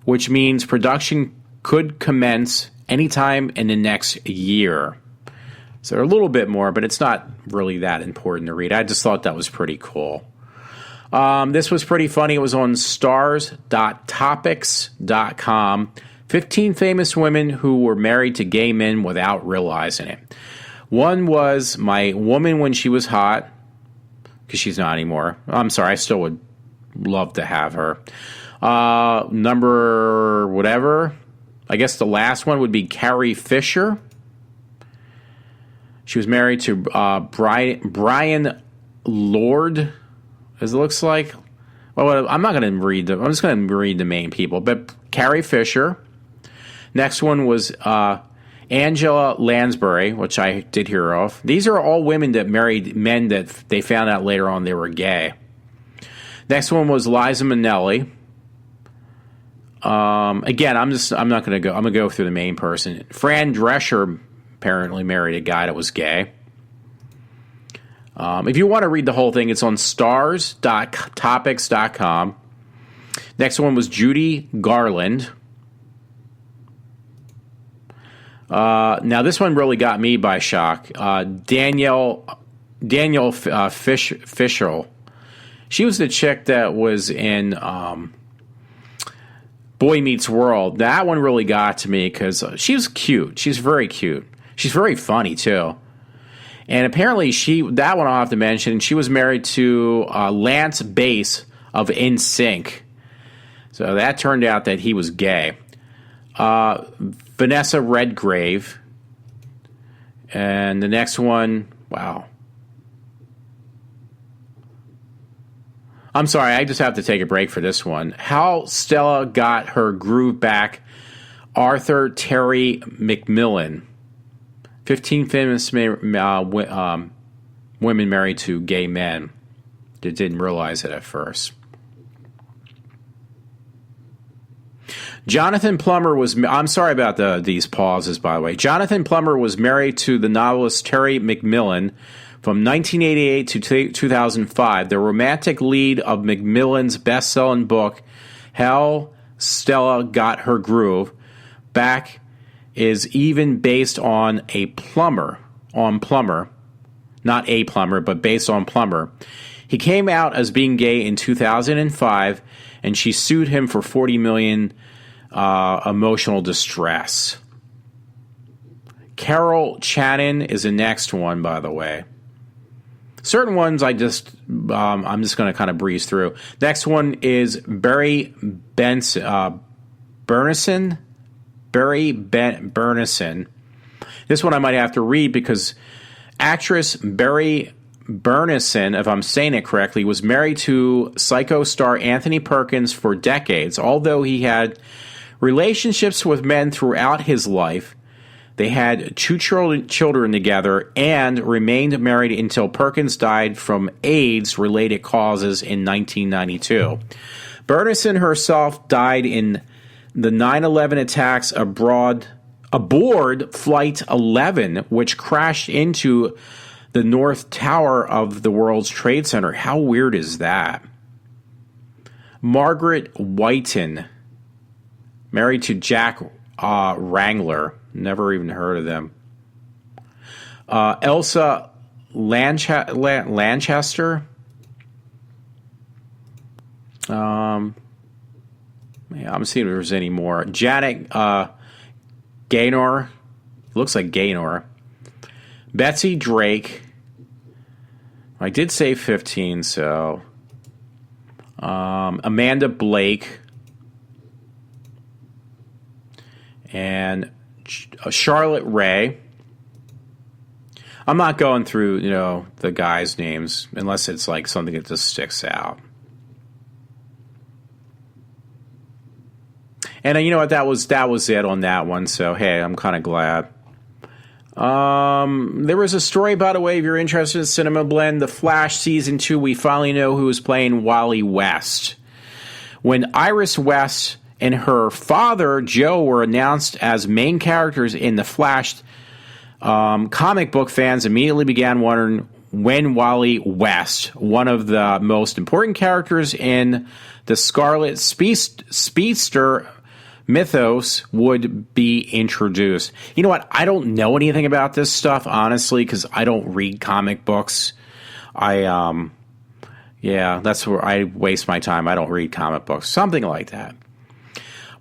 which means production could commence anytime in the next year. So a little bit more, but it's not really that important to read. I just thought that was pretty cool. This was pretty funny. It was on stars.topics.com. 15 famous women who were married to gay men without realizing it. One was my woman when she was hot, because she's not anymore. I'm sorry, I still would love to have her. Number whatever. I guess the last one would be Carrie Fisher. She was married to Brian Lord, as it looks like. Well, I'm not going to read them. I'm just going to read the main people. But Carrie Fisher. Next one was Angela Lansbury, which I did hear of. These are all women that married men that they found out later on they were gay. Next one was Liza Minnelli. Again, I'm not going to go. I'm going to go through the main person. Fran Drescher apparently married a guy that was gay. If you want to read the whole thing, it's on stars.topics.com. Next one was Judy Garland. Now this one really got me by shock. Danielle Fishel. She was the chick that was in Boy Meets World. That one really got to me because she was cute. She's very cute. She's very funny too. And apparently that one I'll have to mention, she was married to Lance Bass of NSYNC. So that turned out that he was gay. Vanessa Redgrave. And the next one, wow. I'm sorry, I just have to take a break for this one. How Stella Got Her Groove Back, Arthur Terry McMillan. 15 famous women married to gay men that didn't realize it at first. Jonathan Plummer was... I'm sorry about these pauses, by the way. Jonathan Plummer was married to the novelist Terry McMillan from 1988 to 2005. The romantic lead of McMillan's best-selling book, How Stella Got Her Groove Back, is even based on a plumber, not a plumber, but based on Plummer. He came out as being gay in 2005, and she sued him for $40 million emotional distress. Carol Channon is the next one, by the way. Certain ones I'm just going to kind of breeze through. Next one is Barry Bernison. This one I might have to read because actress Barry Bernison, if I'm saying it correctly, was married to Psycho star Anthony Perkins for decades. Although he had relationships with men throughout his life, they had 2 children together and remained married until Perkins died from AIDS-related causes in 1992. Bernison herself died in the 9/11 attacks aboard Flight 11, which crashed into the North Tower of the World Trade Center. How weird is that? Margaret Whiten, married to Jack Wrangler. Never even heard of them. Elsa Lanchester. I'm seeing if there's any more. Janet Gaynor. Looks like Gaynor. Betsy Drake. I did say 15, so. Amanda Blake. And Charlotte Ray. I'm not going through, the guys' names unless it's like something that just sticks out. And you know what? That was it on that one. So hey, I'm kind of glad. There was a story, by the way, if you're interested in Cinema Blend, The Flash Season 2, we finally know who is playing Wally West. When Iris West and her father, Joe, were announced as main characters in The Flash, comic book fans immediately began wondering when Wally West, one of the most important characters in the Scarlet Speedster mythos, would be introduced. You know what? I don't know anything about this stuff, honestly, because I don't read comic books. That's where I waste my time. I don't read comic books. Something like that.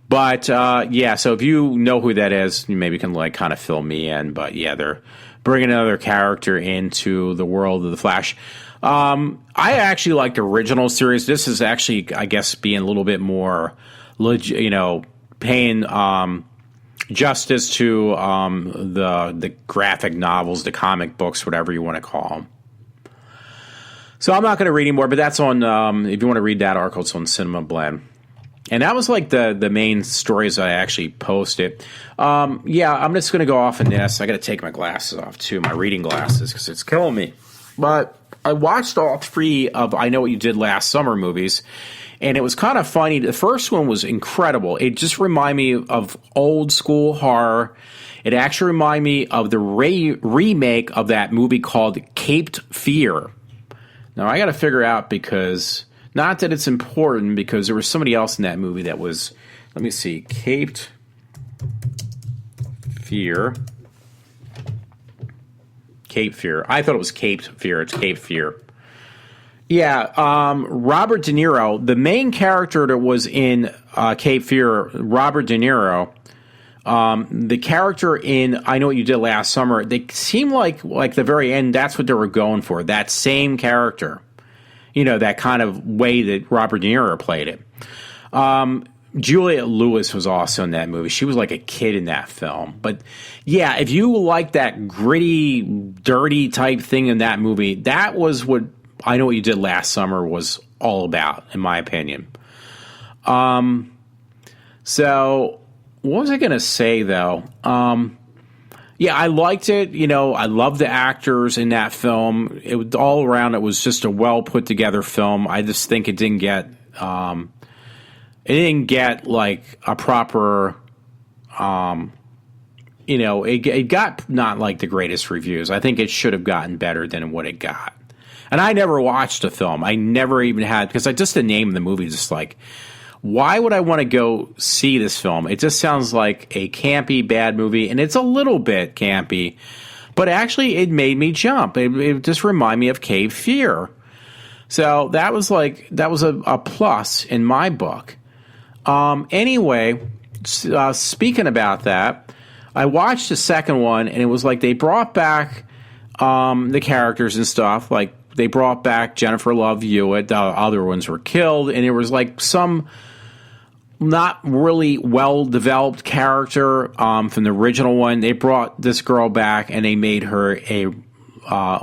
But, so if you know who that is, you maybe can, kind of fill me in. But, yeah, they're bringing another character into the world of The Flash. I actually like the original series. This is actually, I guess, being a little bit more, paying justice to the graphic novels, the comic books, whatever you want to call them. So I'm not going to read anymore, but that's on, if you want to read that article, it's on Cinema Blend. And that was like the main stories I actually posted. I'm just going to go off in this. I got to take my glasses off too, my reading glasses, because it's killing me. But I watched all 3 of I Know What You Did Last Summer movies, and it was kind of funny. The first one was incredible. It just reminded me of old school horror. It actually reminded me of the remake of that movie called Caped Fear. Now, I got to figure out because... Not that it's important, because there was somebody else in that movie that was, let me see, Caped Fear. Cape Fear. I thought it was Caped Fear. It's Cape Fear. Yeah, Robert De Niro, the main character that was in Cape Fear, Robert De Niro, the character in I Know What You Did Last Summer, they seemed like the very end, that's what they were going for, that same character. That kind of way that Robert De Niro played it. Juliette Lewis was also in that movie. She was like a kid in that film. But, yeah, if you like that gritty, dirty type thing in that movie, that was what I Know What You Did Last Summer was all about, in my opinion. So, what was I going to say, though? Yeah, I liked it. I loved the actors in that film. It was all around. It was just a well put together film. I just think it didn't get like a proper. It got not like the greatest reviews. I think it should have gotten better than what it got. And I never watched the film. I never even had, because just the name of the movie is just like, why would I want to go see this film? It just sounds like a campy, bad movie, and it's a little bit campy, but actually it made me jump. It just reminded me of Cape Fear. So that was a plus in my book. Anyway, speaking about that, I watched the second one, and it was like they brought back the characters and stuff. Like they brought back Jennifer Love Hewitt. The other ones were killed, and it was like some not really well-developed character from the original one. They brought this girl back, and they made her a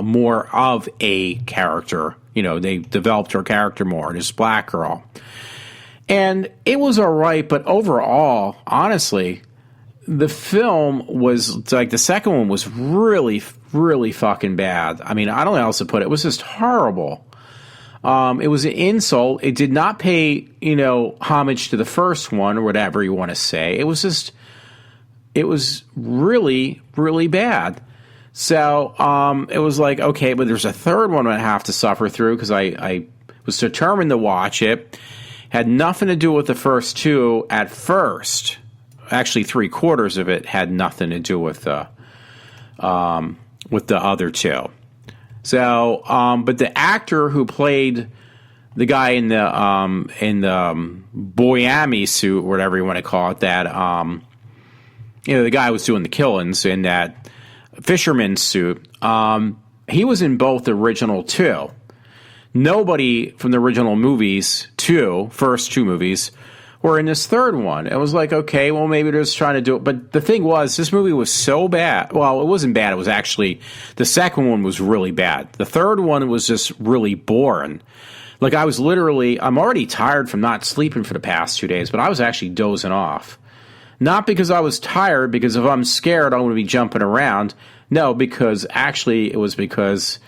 more of a character. They developed her character more, this black girl. And it was all right, but overall, honestly, the film was, like, the second one was really, really fucking bad. I mean, I don't know how else to put it. It was just horrible. It was an insult. It did not pay, homage to the first one or whatever you want to say. It was really, really bad. So it was like, okay, but there's a third one I have to suffer through because I was determined to watch it. Had nothing to do with the first two at first. Actually, 3/4 of it had nothing to do with the other two. So, but the actor who played the guy in the Boyami suit, whatever you want to call it, that the guy who was doing the killings in that fisherman suit, he was in both the original two. Nobody from the original first two movies, were in this third one. It was like, okay, well, maybe they're just trying to do it. But the thing was, this movie was so bad. Well, it wasn't bad. It was actually, the second one was really bad. The third one was just really boring. Like, I'm already tired from not sleeping for the past 2 days, but I was actually dozing off. Not because I was tired, because if I'm scared, I'm going to be jumping around. No, because actually it was because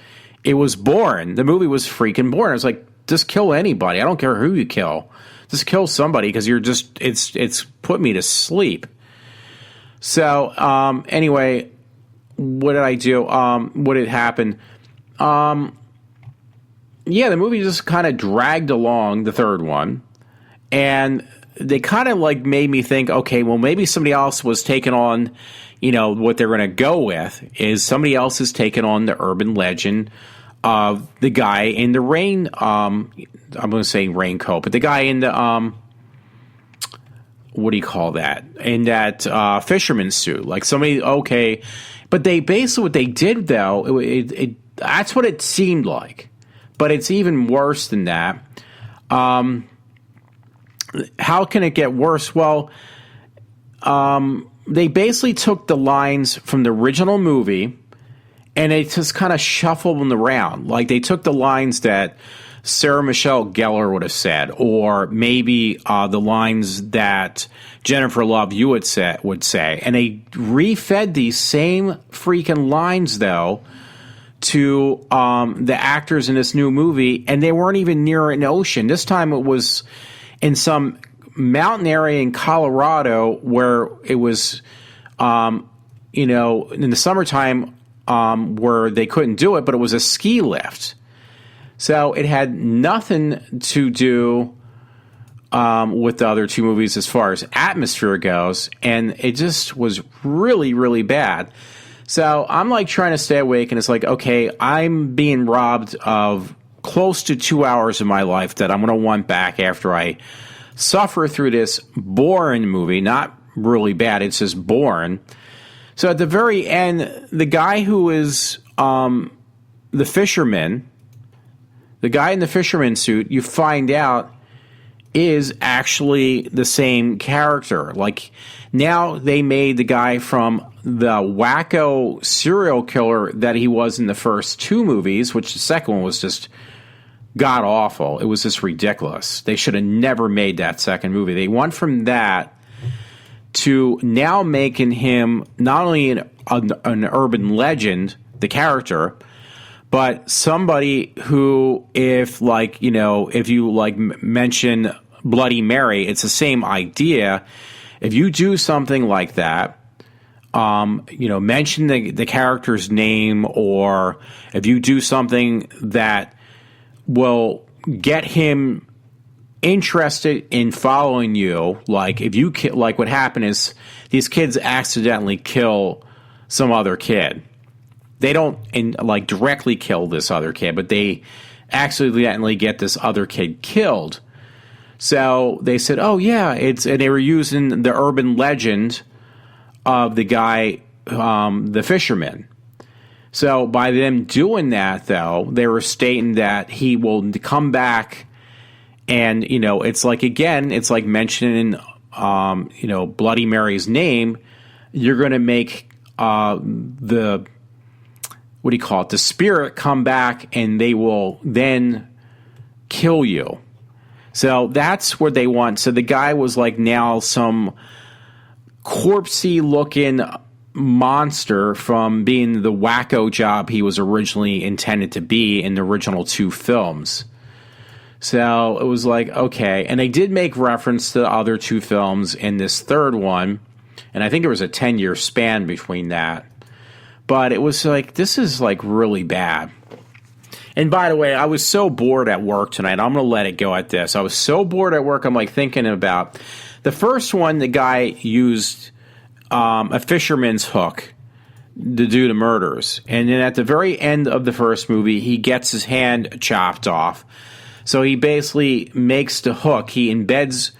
it was boring. The movie was freaking boring. I was like, just kill anybody. I don't care who you kill. Just kill somebody because it's put me to sleep. So, anyway, what did I do? What had happened? The movie just kind of dragged along, the third one. And they kind of like made me think, okay, well, maybe somebody else was taking on, what they're going to go with is somebody else is taking on the urban legend of the guy in the I'm going to say raincoat, but the guy in the, what do you call that? In that fisherman suit. Like somebody, okay. But they basically, what they did though, that's what it seemed like. But it's even worse than that. How can it get worse? Well, they basically took the lines from the original movie and they just kind of shuffled them around. Like they took the lines that Sarah Michelle Gellar would have said, or maybe the lines that Jennifer Love Hewitt would say. And they refed these same freaking lines, though, to the actors in this new movie, and they weren't even near an ocean. This time it was in some mountain area in Colorado where it was, in the summertime where they couldn't do it, but it was a ski lift. So it had nothing to do with the other two movies as far as atmosphere goes, and it just was really, really bad. So I'm like trying to stay awake, and it's like, okay, I'm being robbed of close to 2 hours of my life that I'm going to want back after I suffer through this boring movie. Not really bad, it's just boring. So at the very end, the guy who is the fisherman, the guy in the fisherman suit, you find out is actually the same character. Like, now they made the guy from the wacko serial killer that he was in the first two movies, which the second one was just god awful. It was just ridiculous. They should have never made that second movie. They went from that to now making him not only an urban legend, the character, but somebody who, if you mention Bloody Mary, it's the same idea. If you do something like that, mention the character's name, or if you do something that will get him interested in following you, like if you like what happened is these kids accidentally kill some other kid. They don't directly kill this other kid, but they accidentally get this other kid killed. So they said, "Oh yeah, and they were using the urban legend of the guy, the fisherman." So by them doing that, though, they were stating that he will come back, and it's like mentioning Bloody Mary's name. You're going to make the spirit come back, and they will then kill you. So that's what they want. So the guy was now some corpsey looking monster from being the wacko job he was originally intended to be in the original two films. So it was like, okay. And they did make reference to the other two films in this third one. And I think there was a 10-year span between that. But it was like, this is really bad. And by the way, I was so bored at work tonight. I'm going to let it go at this. I was so bored at work. I'm thinking about the first one. The guy used a fisherman's hook to do the murders. And then at the very end of the first movie, he gets his hand chopped off. So he basically makes the hook. He embeds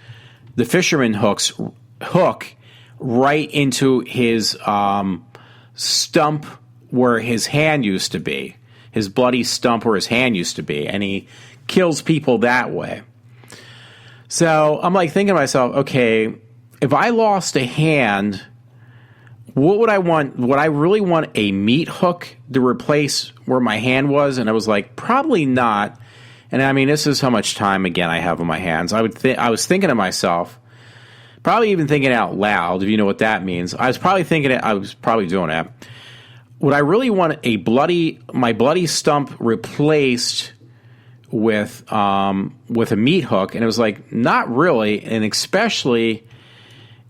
the fisherman hook right into his stump where his hand used to be. His bloody stump where his hand used to be, and he kills people that way. So I'm thinking to myself, okay, if I lost a hand, what would I want? Would I really want a meat hook to replace where my hand was? And I was like, probably not. And I mean, this is how much time, again, I have on my hands. I was thinking to myself, probably even thinking out loud, if you know what that means. I was probably doing it. Would I really want my bloody stump replaced with a meat hook? And it was like, not really, and especially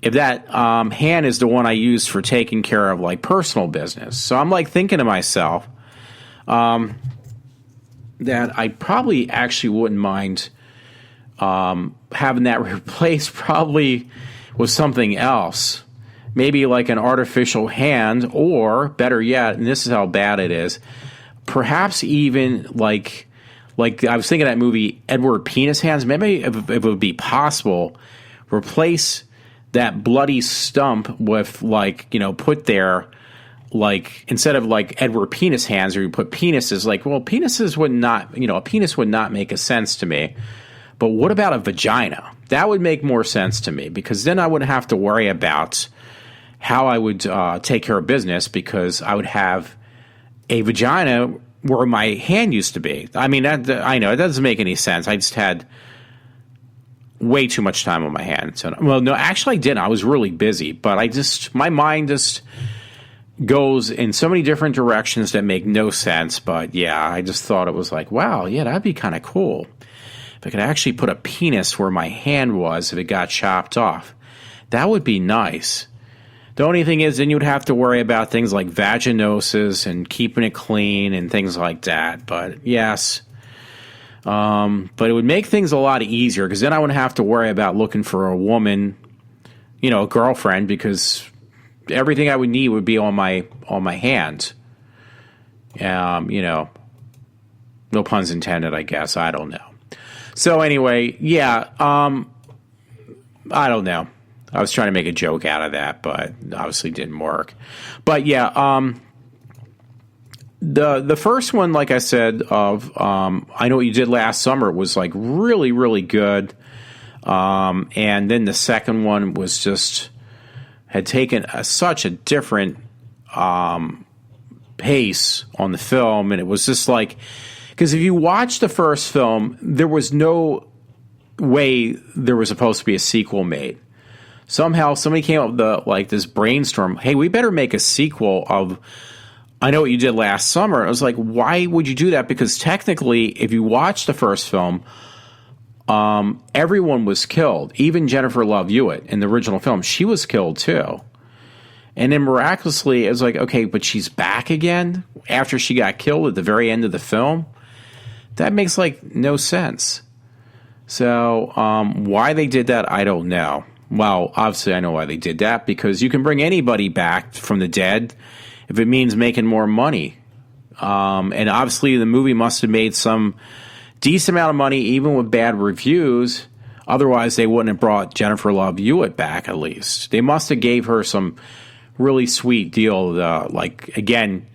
if that hand is the one I use for taking care of personal business. So I'm thinking to myself that I probably actually wouldn't mind having that replaced probably with something else. Maybe an artificial hand, or better yet, and this is how bad it is, perhaps even like I was thinking of that movie Edward Penis Hands. Maybe if it would be possible, replace that bloody stump with put there like instead of like Edward Penis Hands, where you put penises, like, well, penises would not, a penis would not make a sense to me. But what about a vagina? That would make more sense to me, because then I wouldn't have to worry about how I would take care of business, because I would have a vagina where my hand used to be. I mean, I know it doesn't make any sense. I just had way too much time on my hands. So, well, no, actually I didn't. I was really busy, but my mind just goes in so many different directions that make no sense. But yeah, I just thought it was like, wow, yeah, that'd be kind of cool if I could actually put a penis where my hand was if it got chopped off. That would be nice. The only thing is, then you'd have to worry about things like vaginosis and keeping it clean and things like that. But yes, but it would make things a lot easier, because then I wouldn't have to worry about looking for a woman, a girlfriend, because everything I would need would be on my hand. No puns intended, I guess. I don't know. So anyway, yeah, I don't know. I was trying to make a joke out of that, but obviously didn't work. But yeah, the first one, like I said, of I Know What You Did Last Summer, was like really, really good. And then the second one was just had taken such a different pace on the film, and it was just like, because if you watch the first film, there was no way there was supposed to be a sequel made. Somehow somebody came up with this brainstorm, hey, we better make a sequel of I Know What You Did Last Summer. I was like, why would you do that? Because technically, if you watch the first film, everyone was killed. Even Jennifer Love Hewitt in the original film, she was killed too. And then miraculously, it was like, okay, but she's back again after she got killed at the very end of the film? That makes no sense. So why they did that, I don't know. Well, obviously I know why they did that, because you can bring anybody back from the dead if it means making more money. And obviously the movie must have made some decent amount of money, even with bad reviews. Otherwise, they wouldn't have brought Jennifer Love Hewitt back, at least. They must have gave her some really sweet deal. Again,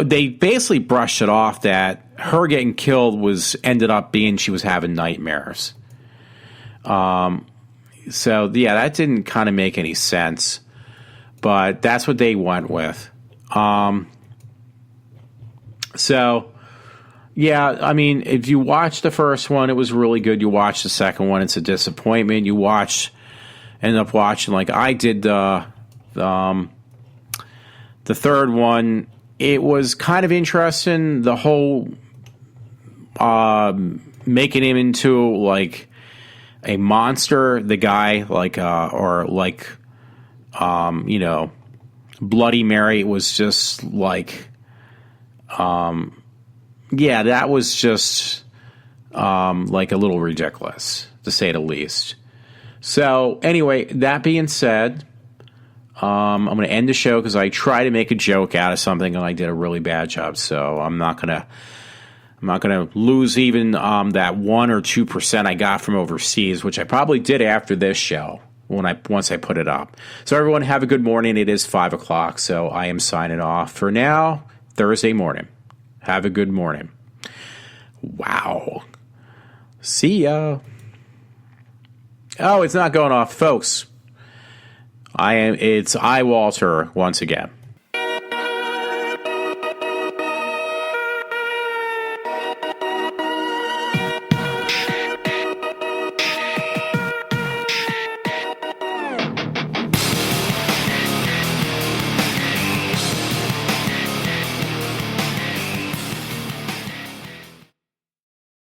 they basically brushed it off that her getting killed ended up being she was having nightmares. So, yeah, that didn't kind of make any sense. But that's what they went with. So, yeah, I mean, if you watch the first one, it was really good. You watch the second one, it's a disappointment. You end up watching, like I did, the third one. It was kind of interesting. The whole making him into, a monster, the guy, Bloody Mary was just yeah, that was just a little ridiculous, to say the least. So anyway, that being said, I'm going to end the show because I tried to make a joke out of something and I did a really bad job. So I'm not going to lose even that 1 or 2% I got from overseas, which I probably did after this show once I put it up. So everyone, have a good morning. It is 5 o'clock, so I am signing off for now. Thursday morning. Have a good morning. Wow. See ya. Oh, it's not going off, folks. It's iWalter once again.